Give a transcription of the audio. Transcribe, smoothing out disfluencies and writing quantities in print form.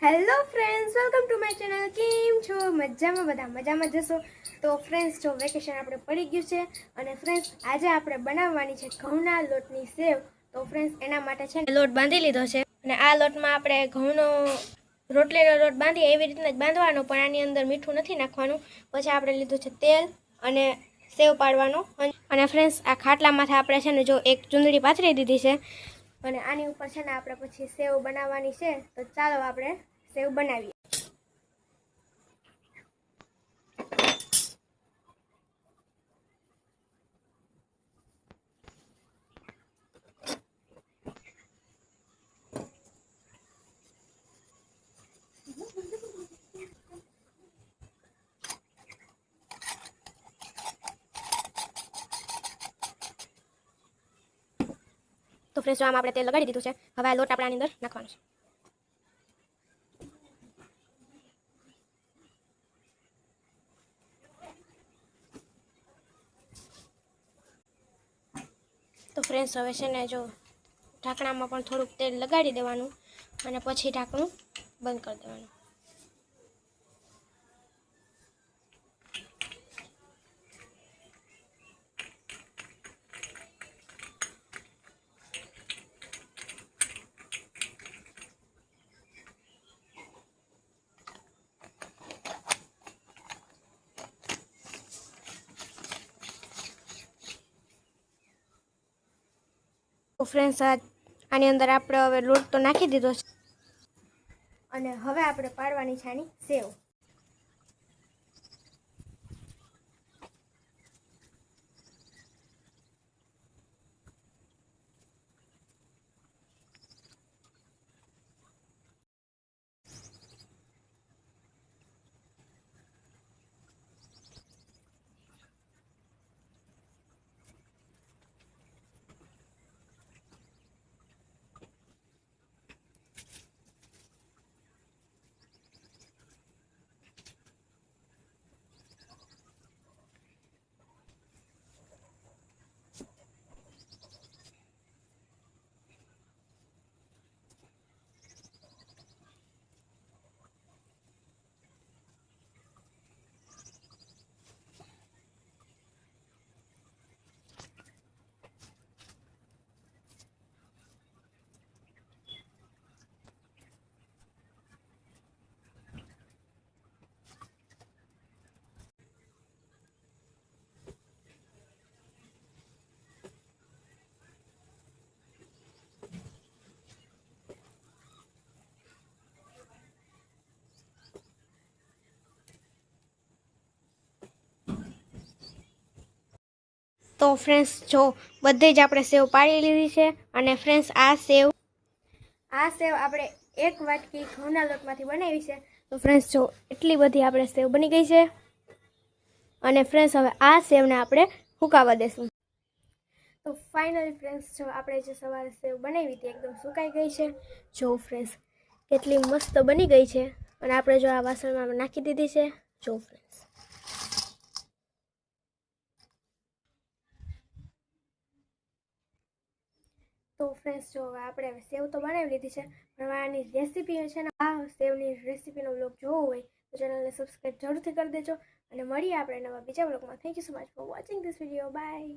Hello friends, welcome to my channel. કેમ છો? મજામાં? બધા મજામાં જશો. તો ફ્રેન્ડ્સ, જો વેકેશન આપણે પડી ગયું છે અને ફ્રેન્ડ્સ આજે આપણે બનાવવાની છે ઘઉંના લોટની સેવ. તો ફ્રેન્ડ્સ એના માટે છે ને લોટ બાંધી લીધો છે અને આ લોટમાં આપણે ઘઉંનો રોટલીનો લોટ બાંધીએ એવી રીતના જ બાંધવાનો, પણ આની અંદર મીઠું નથી નાખવાનું. પછી આપણે લીધું છે તેલ અને સેવ પાડવાનો. અને ફ્રેન્ડ્સ આ ખાટલામાંથી આપણે છે ને જો એક ચૂંદડી પાથરી દીધી છે અને આની ઉપર છે ને આપણે પછી સેવ બનાવવાની છે. તો ચાલો આપણે સેવ બનાવીએ. તો ફ્રેન્ડ્સ આમાં આપણે તેલ લગાડી દીધું છે. હવે આ લોટ આપણે આની અંદર નાખવાનો છે. તો ફ્રેન્ડ્સ હવે છે ને જો ઢાંકણામાં પણ થોડુંક તેલ લગાડી દેવાનું અને પછી ઢાંકણું બંધ કરી દેવાનું. તો ફ્રેન્ડ્સ આની અંદર આપણે હવે લોટ તો નાખી દીધો છે અને હવે આપણે પાડવાની છે આની સેવ. તો ફ્રેન્ડ્સ જો બધી જ આપણે સેવ પાડી લીધી છે અને ફ્રેન્ડ્સ આ સેવ આપણે એક વાટકી ઘઉંના લોટમાંથી બનાવી છે. તો ફ્રેન્ડ્સ જો એટલી બધી આપણે સેવ બની ગઈ છે અને ફ્રેન્ડ્સ હવે આ સેવને આપણે સુકાવા દેશું. તો ફાઇનલી ફ્રેન્ડ્સ જો આપણે જે સવારે સેવ બનાવી હતી એકદમ સુકાઈ ગઈ છે. જો ફ્રેન્ડ્સ કેટલી મસ્ત બની ગઈ છે અને આપણે જો આ વાસણમાં નાખી દીધી છે. જો ફ્રેન્ડ્સ તો ફ્રેન્ડ્સ જો હવે આપણે સેવ તો બનાવી લીધી છે, પણ આની રેસીપી છે ને આ સેવની રેસીપીનો વ્લોગ જોવો હોય તો ચેનલને સબસ્ક્રાઈબ જરૂરથી કરી દેજો અને મળીએ આપણે નવા બીજા વ્લોગમાં. Thank you so much for watching this video. By.